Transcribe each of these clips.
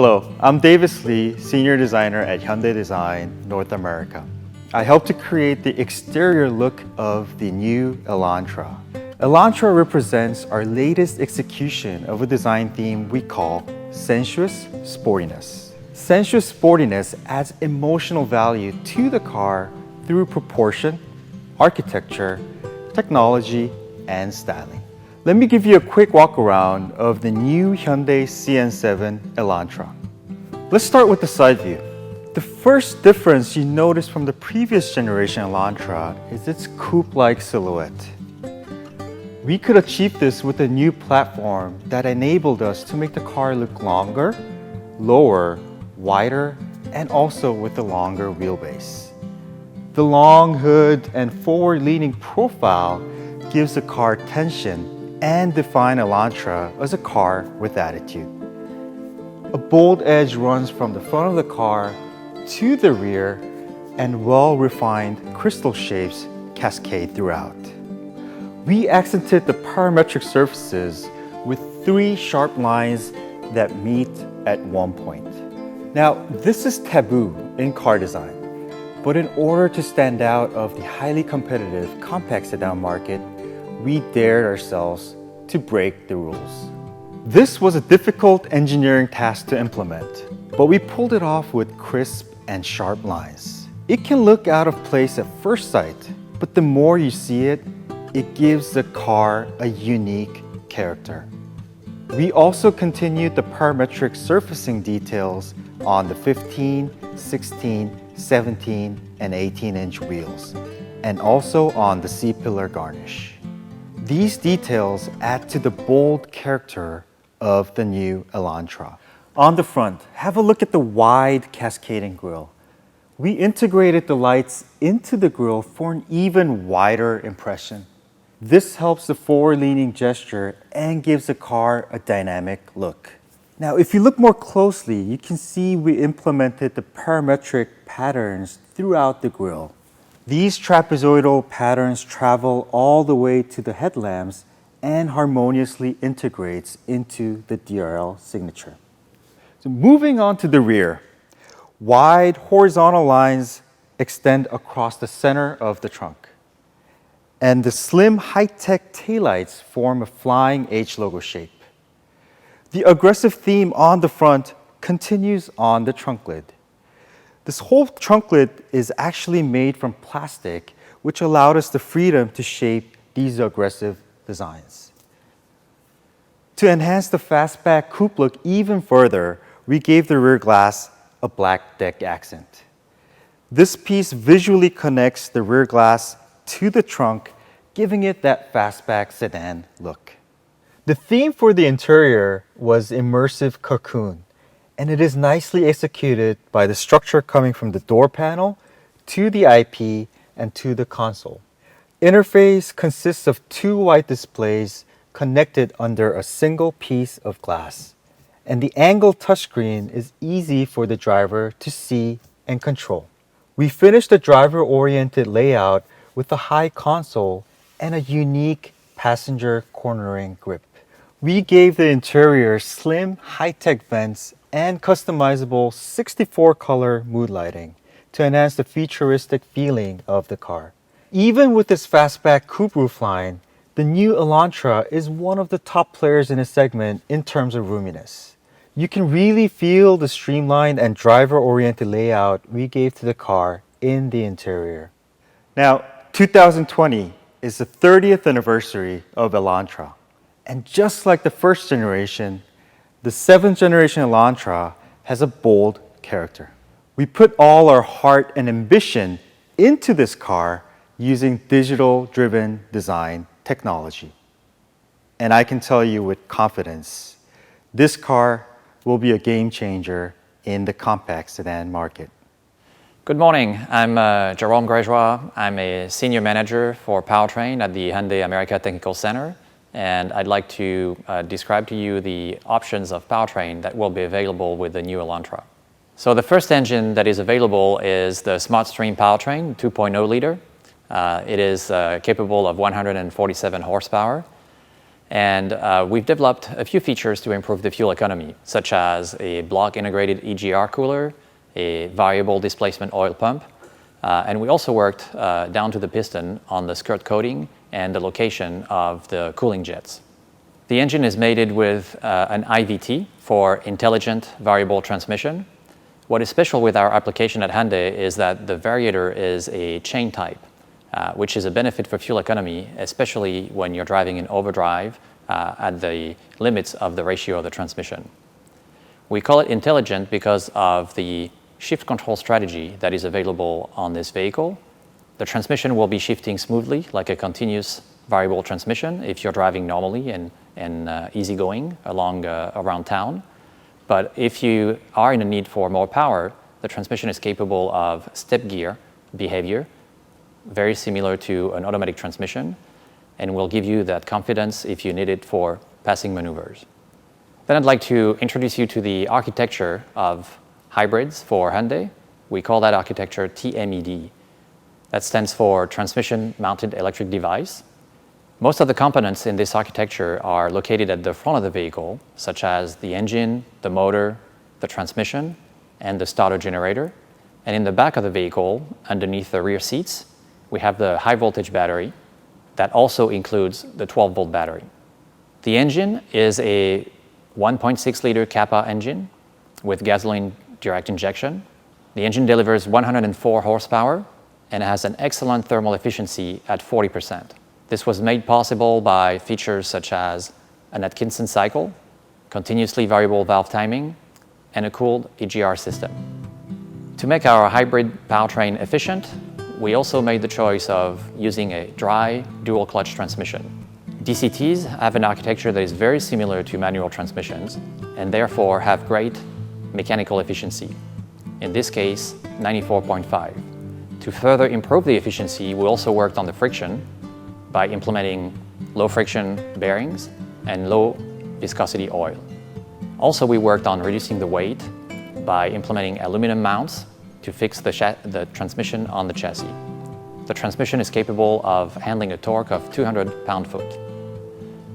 Hello, I'm Davis Lee, Senior Designer at Hyundai Design North America. I help to create the exterior look of the new Elantra. Elantra represents our latest execution of a design theme we call sensuous sportiness. Sensuous sportiness adds emotional value to the car through proportion, architecture, technology, and styling. Let me give you a quick walk around of the new Hyundai CN7 Elantra. Let's start with the side view. The first difference you notice from the previous generation Elantra is its coupe-like silhouette. We could achieve this with a new platform that enabled us to make the car look longer, lower, wider, and also with a longer wheelbase. The long hood and forward-leaning profile gives the car tension and define Elantra as a car with attitude. A bold edge runs from the front of the car to the rear, and well-refined crystal shapes cascade throughout. We accented the parametric surfaces with 3 sharp lines that meet at one point. Now, this is taboo in car design, but in order to stand out of the highly competitive compact sedan market, we dared ourselves to break the rules. This was a difficult engineering task to implement, but we pulled it off with crisp and sharp lines. It can look out of place at first sight, but the more you see it, it gives the car a unique character. We also continued the parametric surfacing details on the 15, 16, 17, and 18-inch wheels, and also on the C-pillar garnish. These details add to the bold character of the new Elantra. On the front, have a look at the wide cascading grille. We integrated the lights into the grille for an even wider impression. This helps the forward-leaning gesture and gives the car a dynamic look. Now, if you look more closely, you can see we implemented the parametric patterns throughout the grille. These trapezoidal patterns travel all the way to the headlamps and harmoniously integrates into the DRL signature. So moving on to the rear, wide horizontal lines extend across the center of the trunk. And the slim high-tech taillights form a flying H logo shape. The aggressive theme on the front continues on the trunk lid. This whole trunk lid is actually made from plastic, which allowed us the freedom to shape these aggressive designs. To enhance the fastback coupe look even further, we gave the rear glass a black deck accent. This piece visually connects the rear glass to the trunk, giving it that fastback sedan look. The theme for the interior was immersive cocoon, and it is nicely executed by the structure coming from the door panel to the IP and to the console. Interface consists of 2 white displays connected under a single piece of glass, and the angled touchscreen is easy for the driver to see and control. We finished the driver-oriented layout with a high console and a unique passenger cornering grip. We gave the interior slim, high-tech vents and customizable 64-color mood lighting to enhance the futuristic feeling of the car. Even with this fastback coupe roofline, the new Elantra is one of the top players in its segment in terms of roominess. You can really feel the streamlined and driver-oriented layout we gave to the car in the interior. Now, 2020 is the 30th anniversary of Elantra. And just like the first generation, the 7th generation Elantra has a bold character. We put all our heart and ambition into this car using digital-driven design technology. And I can tell you with confidence, this car will be a game changer in the compact sedan market. Good morning, I'm Jerome Grégeois. I'm a Senior Manager for Powertrain at the Hyundai America Technical Center, and I'd like to describe to you the options of powertrain that will be available with the new Elantra. So the first engine that is available is the SmartStream powertrain, 2.0 liter. It is capable of 147 horsepower. And we've developed a few features to improve the fuel economy, such as a block-integrated EGR cooler, a variable displacement oil pump, and we also worked down to the piston on the skirt coating and the location of the cooling jets. The engine is mated with an IVT for intelligent variable transmission. What is special with our application at Hyundai is that the variator is a chain type, which is a benefit for fuel economy, especially when you're driving in overdrive at the limits of the ratio of the transmission. We call it intelligent because of the shift control strategy that is available on this vehicle. The transmission will be shifting smoothly, like a continuous variable transmission if you're driving normally and easygoing around town. But if you are in a need for more power, the transmission is capable of step gear behavior, very similar to an automatic transmission, and will give you that confidence if you need it for passing maneuvers. Then I'd like to introduce you to the architecture of hybrids for Hyundai. We call that architecture TMED. That stands for Transmission Mounted Electric Device. Most of the components in this architecture are located at the front of the vehicle, such as the engine, the motor, the transmission, and the starter generator. And in the back of the vehicle, underneath the rear seats, we have the high voltage battery that also includes the 12-volt battery. The engine is a 1.6 liter Kappa engine with gasoline direct injection. The engine delivers 104 horsepower and has an excellent thermal efficiency at 40%. This was made possible by features such as an Atkinson cycle, continuously variable valve timing, and a cooled EGR system. To make our hybrid powertrain efficient, we also made the choice of using a dry dual clutch transmission. DCTs have an architecture that is very similar to manual transmissions and therefore have great mechanical efficiency. In this case, 94.5. To further improve the efficiency, we also worked on the friction by implementing low friction bearings and low viscosity oil. Also, we worked on reducing the weight by implementing aluminum mounts to fix the transmission on the chassis. The transmission is capable of handling a torque of 200 pound-foot.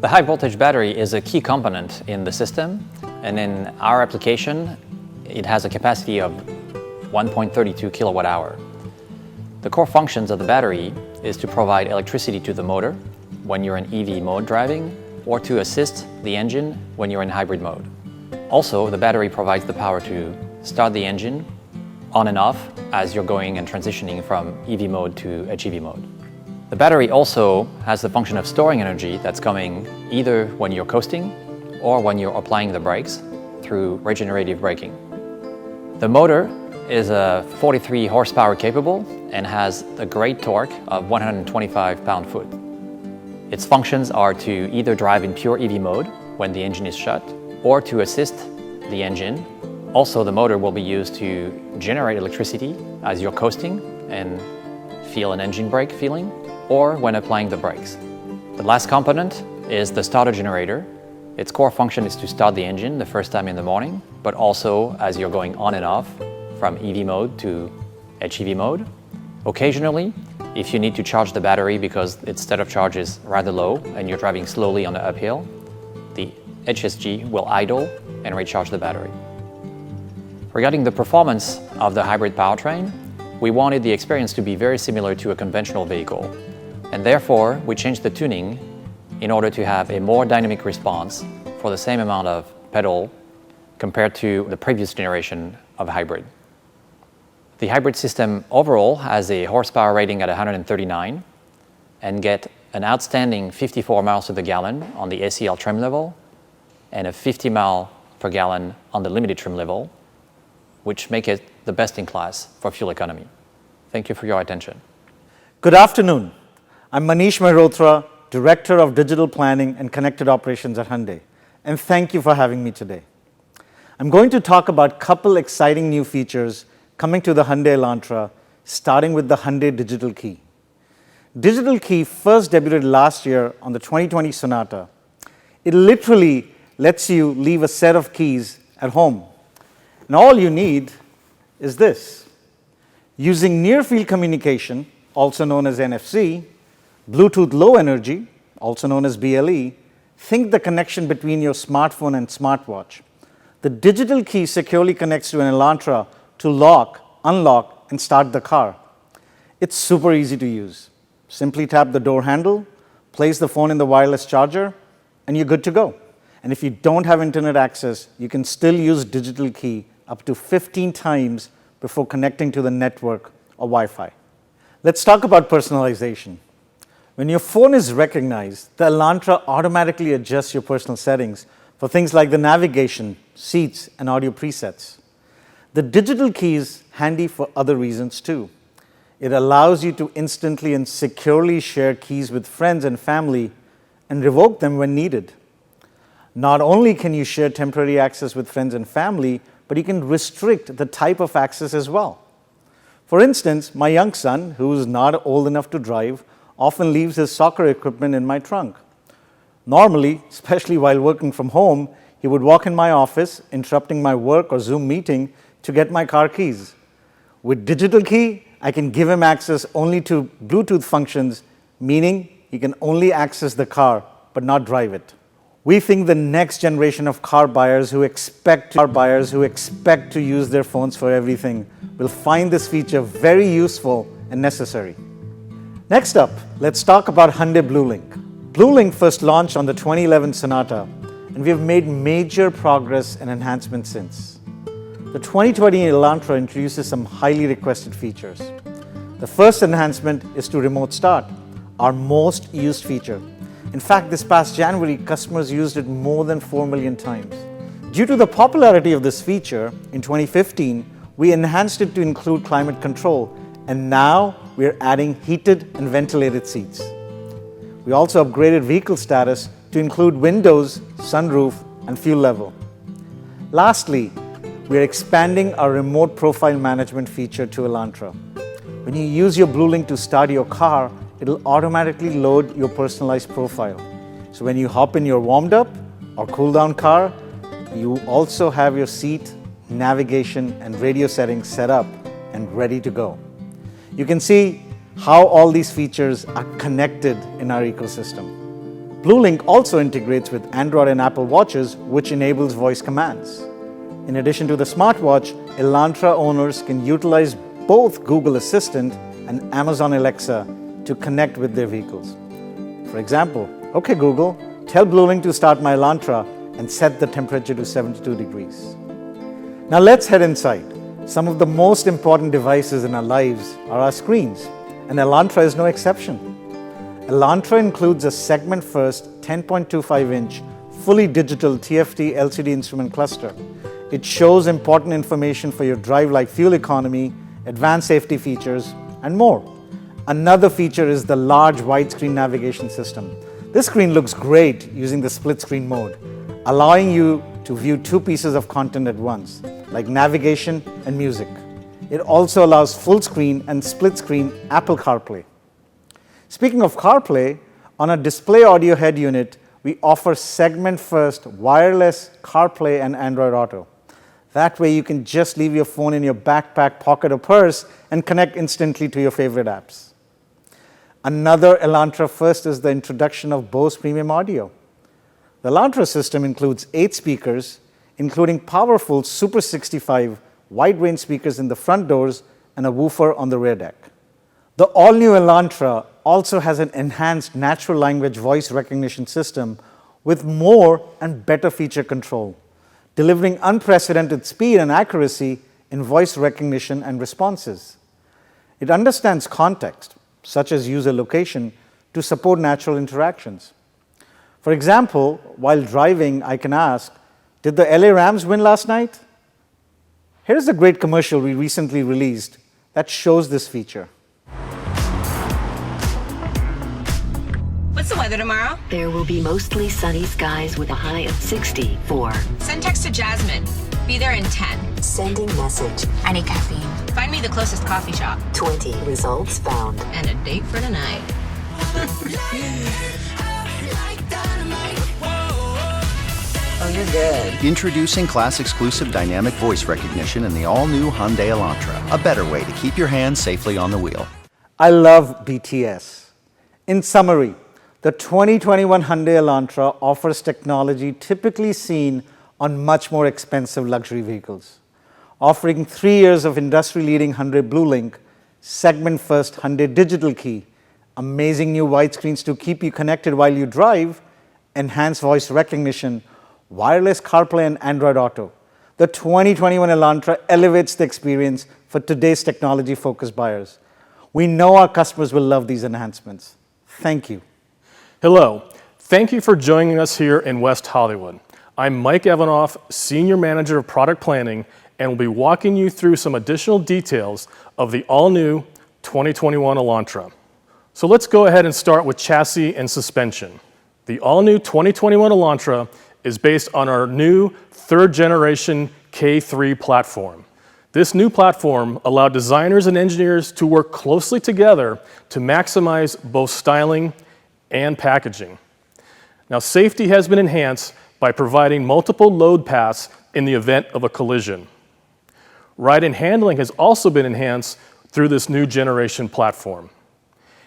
The high voltage battery is a key component in the system, and in our application, it has a capacity of 1.32 kilowatt hour. The core functions of the battery is to provide electricity to the motor when you're in EV mode driving, or to assist the engine when you're in hybrid mode. Also, the battery provides the power to start the engine on and off as you're going and transitioning from EV mode to HEV mode. The battery also has the function of storing energy that's coming either when you're coasting or when you're applying the brakes through regenerative braking. The motor is a 43 horsepower capable and has a great torque of 125 pound-foot. Its functions are to either drive in pure EV mode when the engine is shut or to assist the engine. Also, the motor will be used to generate electricity as you're coasting and feel an engine brake feeling, or when applying the brakes. The last component is the starter generator. Its core function is to start the engine the first time in the morning, but also as you're going on and off from EV mode to HEV mode. Occasionally, if you need to charge the battery because its state of charge is rather low and you're driving slowly on the uphill, the HSG will idle and recharge the battery. Regarding the performance of the hybrid powertrain, we wanted the experience to be very similar to a conventional vehicle, and therefore we changed the tuning in order to have a more dynamic response for the same amount of pedal compared to the previous generation of hybrid. The hybrid system overall has a horsepower rating at 139 and get an outstanding 54 miles to the gallon on the ACL trim level and a 50 mile per gallon on the limited trim level, which make it the best in class for fuel economy. Thank you for your attention. Good afternoon. I'm Manish Mehrotra, Director of Digital Planning and Connected Operations at Hyundai, and thank you for having me today. I'm going to talk about a couple exciting new features coming to the Hyundai Elantra, starting with the Hyundai Digital Key. Digital Key first debuted last year on the 2020 Sonata. It literally lets you leave a set of keys at home. And all you need is this. Using near-field communication, also known as NFC, Bluetooth Low Energy, also known as BLE, Think the connection between your smartphone and smartwatch. The digital key securely connects to an Elantra to lock, unlock, and start the car. It's super easy to use. Simply tap the door handle, place the phone in the wireless charger, and you're good to go. And if you don't have internet access, you can still use digital key up to 15 times before connecting to the network or Wi-Fi. Let's talk about personalization. When your phone is recognized, the Elantra automatically adjusts your personal settings for things like the navigation, seats, and audio presets. The digital key is handy for other reasons too. It allows you to instantly and securely share keys with friends and family and revoke them when needed. Not only can you share temporary access with friends and family, but you can restrict the type of access as well. For instance, my young son, who is not old enough to drive, often leaves his soccer equipment in my trunk. Normally, especially while working from home, he would walk in my office, interrupting my work or Zoom meeting to get my car keys. With digital key, I can give him access only to Bluetooth functions, meaning he can only access the car but not drive it. We think the next generation of car buyers who expect to use their phones for everything will find this feature very useful and necessary. Next up, let's talk about Hyundai BlueLink. BlueLink first launched on the 2011 Sonata, and we have made major progress and enhancements since. The 2020 Elantra introduces some highly requested features. The first enhancement is to remote start, our most used feature. In fact, this past January, customers used it more than 4 million times. Due to the popularity of this feature, in 2015, we enhanced it to include climate control, and now we are adding heated and ventilated seats. We also upgraded vehicle status to include windows, sunroof, and fuel level. Lastly, we are expanding our remote profile management feature to Elantra. When you use your BlueLink to start your car, it'll automatically load your personalized profile. So when you hop in your warmed up or cool down car, you also have your seat, navigation, and radio settings set up and ready to go. You can see how all these features are connected in our ecosystem. BlueLink also integrates with Android and Apple Watches, which enables voice commands. In addition to the smartwatch, Elantra owners can utilize both Google Assistant and Amazon Alexa to connect with their vehicles. For example, okay Google, tell BlueLink to start my Elantra and set the temperature to 72 degrees. Now let's head inside. Some of the most important devices in our lives are our screens, and Elantra is no exception. Elantra includes a segment-first 10.25-inch fully digital TFT LCD instrument cluster. It shows important information for your drive like fuel economy, advanced safety features, and more. Another feature is the large widescreen navigation system. This screen looks great using the split screen mode, allowing you to view two pieces of content at once, like navigation and music. It also allows full screen and split screen Apple CarPlay. Speaking of CarPlay, on a display audio head unit, we offer segment-first wireless CarPlay and Android Auto. That way you can just leave your phone in your backpack, pocket, or purse and connect instantly to your favorite apps. Another Elantra first is the introduction of Bose Premium Audio. The Elantra system includes 8 speakers, including powerful Super 65 wide-range speakers in the front doors and a woofer on the rear deck. The all-new Elantra also has an enhanced natural language voice recognition system with more and better feature control, delivering unprecedented speed and accuracy in voice recognition and responses. It understands context, such as user location, to support natural interactions. For example, while driving, I can ask, "Did the LA Rams win last night?" Here's a great commercial we recently released that shows this feature. What's the weather tomorrow? There will be mostly sunny skies with a high of 64. Send text to Jasmine. Be there in 10. Sending message. I need caffeine. Find me the closest coffee shop. 20 results found. And a date for tonight. Oh, you're good. Introducing class-exclusive dynamic voice recognition in the all-new Hyundai Elantra. A better way to keep your hands safely on the wheel. I love BTS. In summary, The 2021 Hyundai Elantra offers technology typically seen on much more expensive luxury vehicles. Offering 3 years of industry-leading Hyundai BlueLink, segment-first Hyundai Digital Key, amazing new widescreens to keep you connected while you drive, enhanced voice recognition, wireless CarPlay and Android Auto. The 2021 Elantra elevates the experience for today's technology-focused buyers. We know our customers will love these enhancements. Thank you. Hello. Thank you for joining us here in West Hollywood. I'm Mike Evanoff, Senior Manager of Product Planning, and will be walking you through some additional details of the all-new 2021 Elantra. So let's go ahead and start with chassis and suspension. The all-new 2021 Elantra is based on our new third-generation K3 platform. This new platform allowed designers and engineers to work closely together to maximize both styling and packaging. Now, safety has been enhanced by providing multiple load paths in the event of a collision. Ride and handling has also been enhanced through this new generation platform.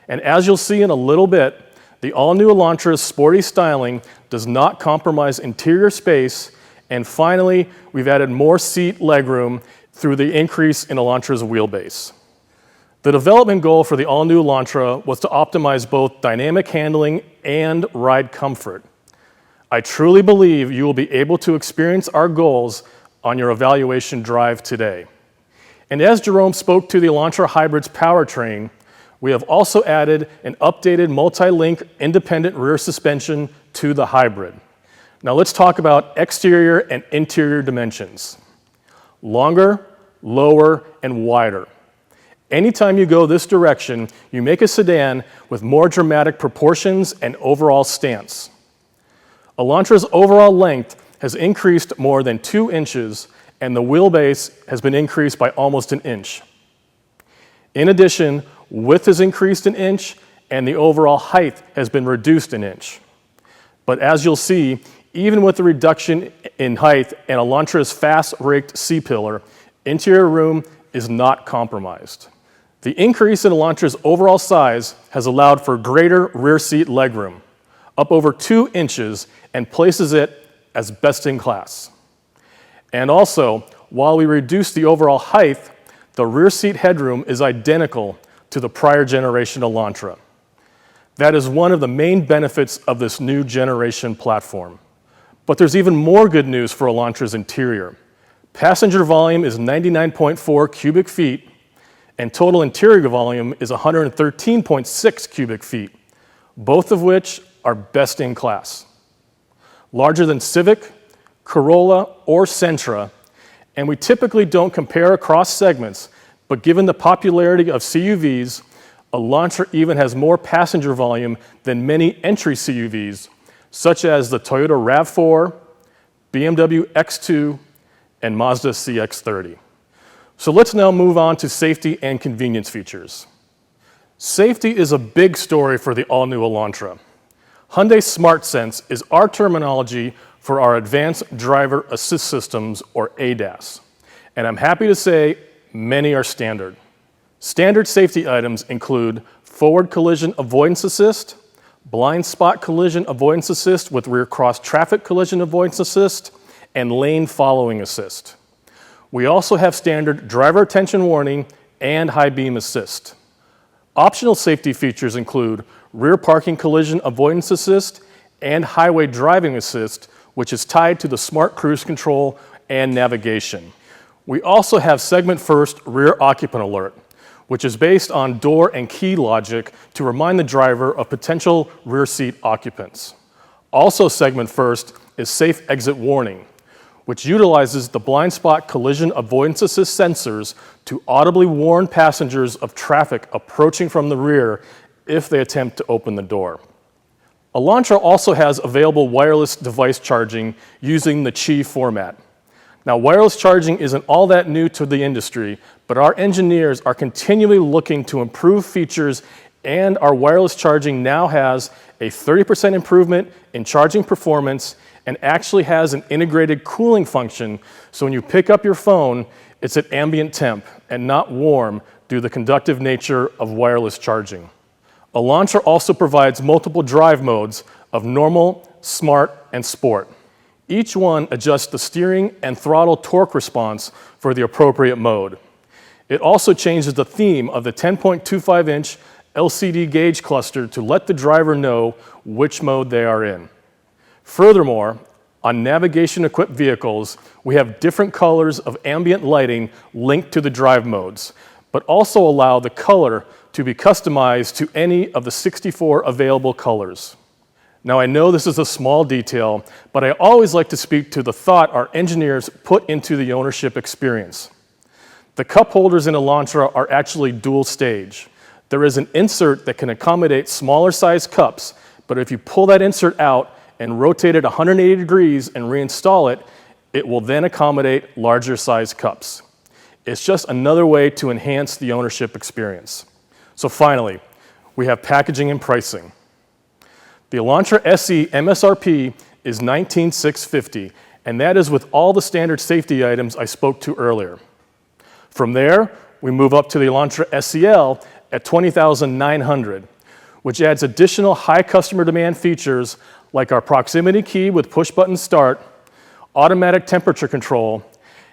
And as you'll see in a little bit, the all-new Elantra's sporty styling does not compromise interior space, and finally, we've added more seat legroom through the increase in Elantra's wheelbase. The development goal for the all-new Elantra was to optimize both dynamic handling and ride comfort. I truly believe you will be able to experience our goals on your evaluation drive today. And as Jerome spoke to the Elantra Hybrid's powertrain, we have also added an updated multi-link independent rear suspension to the Hybrid. Now let's talk about exterior and interior dimensions. Longer, lower, and wider. Anytime you go this direction, you make a sedan with more dramatic proportions and overall stance. Elantra's overall length has increased more than 2 inches, and the wheelbase has been increased by almost an inch. In addition, width has increased an inch, and the overall height has been reduced an inch. But as you'll see, even with the reduction in height and Elantra's fast-raked C-pillar, interior room is not compromised. The increase in Elantra's overall size has allowed for greater rear seat legroom, up over 2 inches, and places it as best in class. And also, while we reduced the overall height, the rear seat headroom is identical to the prior generation Elantra. That is one of the main benefits of this new generation platform. But there's even more good news for Elantra's interior. Passenger volume is 99.4 cubic feet, and total interior volume is 113.6 cubic feet, both of which are best in class. Larger than Civic, Corolla, or Sentra, and we typically don't compare across segments, but given the popularity of CUVs, Elantra even has more passenger volume than many entry CUVs, such as the Toyota RAV4, BMW X2, and Mazda CX-30. So let's now move on to safety and convenience features. Safety is a big story for the all-new Elantra. Hyundai SmartSense is our terminology for our Advanced Driver Assist Systems, or ADAS. And I'm happy to say many are standard. Standard safety items include forward collision avoidance assist, blind spot collision avoidance assist with rear cross traffic collision avoidance assist, and lane following assist. We also have standard driver attention warning and high beam assist. Optional safety features include rear parking collision avoidance assist and highway driving assist, which is tied to the smart cruise control and navigation. We also have segment first rear occupant alert, which is based on door and key logic to remind the driver of potential rear seat occupants. Also segment first is safe exit warning, which utilizes the blind spot collision avoidance assist sensors to audibly warn passengers of traffic approaching from the rear if they attempt to open the door. Elantra also has available wireless device charging using the Qi format. Now, wireless charging isn't all that new to the industry, but our engineers are continually looking to improve features, and our wireless charging now has a 30% improvement in charging performance and actually has an integrated cooling function, so when you pick up your phone, it's at ambient temp and not warm due to the conductive nature of wireless charging. Elantra also provides multiple drive modes of normal, smart, and sport. Each one adjusts the steering and throttle torque response for the appropriate mode. It also changes the theme of the 10.25-inch LCD gauge cluster to let the driver know which mode they are in. Furthermore, on navigation-equipped vehicles, we have different colors of ambient lighting linked to the drive modes, but also allow the color to be customized to any of the 64 available colors. Now, I know this is a small detail, but I always like to speak to the thought our engineers put into the ownership experience. The cup holders in Elantra are actually dual stage. There is an insert that can accommodate smaller size cups, but if you pull that insert out and rotate it 180 degrees and reinstall it, it will then accommodate larger size cups. It's just another way to enhance the ownership experience. So finally, we have packaging and pricing. The Elantra SE MSRP is $19,650, and that is with all the standard safety items I spoke to earlier. From there, we move up to the Elantra SEL at $20,900, which adds additional high customer demand features like our proximity key with push-button start, automatic temperature control,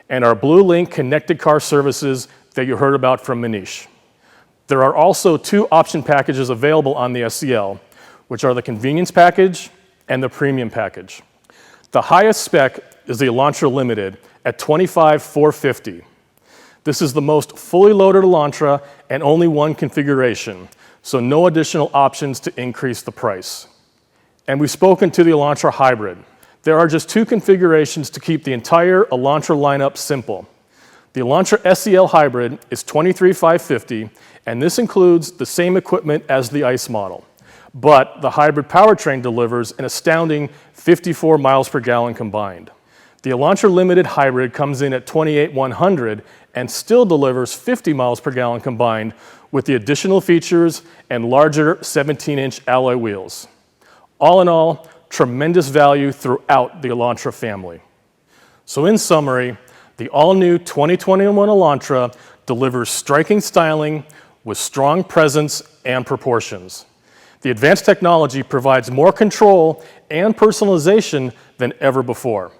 and our Blue Link connected car services that you heard about from Manish. There are also two option packages available on the SEL, which are the convenience package and the premium package. The highest spec is the Elantra Limited at $25,450. This is the most fully loaded Elantra and only one configuration, so no additional options to increase the price. And we've spoken to the Elantra Hybrid. There are just two configurations to keep the entire Elantra lineup simple. The Elantra SEL Hybrid is $23,550, and this includes the same equipment as the ICE model. But the hybrid powertrain delivers an astounding 54 miles per gallon combined. The Elantra Limited Hybrid comes in at $28,100 and still delivers 50 miles per gallon combined with the additional features and larger 17-inch alloy wheels. All in all, tremendous value throughout the Elantra family. So in summary, the all-new 2021 Elantra delivers striking styling with strong presence and proportions. The advanced technology provides more control and personalization than ever before.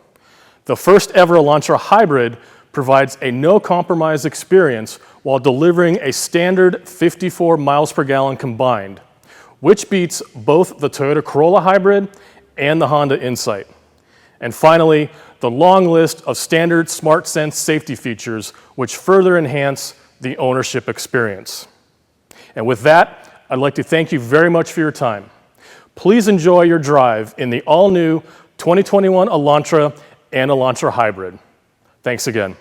The first ever Elantra Hybrid provides a no-compromise experience while delivering a standard 54 miles per gallon combined, which beats both the Toyota Corolla Hybrid and the Honda Insight. And finally, the long list of standard SmartSense safety features, which further enhance the ownership experience. And with that, I'd like to thank you very much for your time. Please enjoy your drive in the all-new 2021 Elantra and Elantra Hybrid. Thanks again.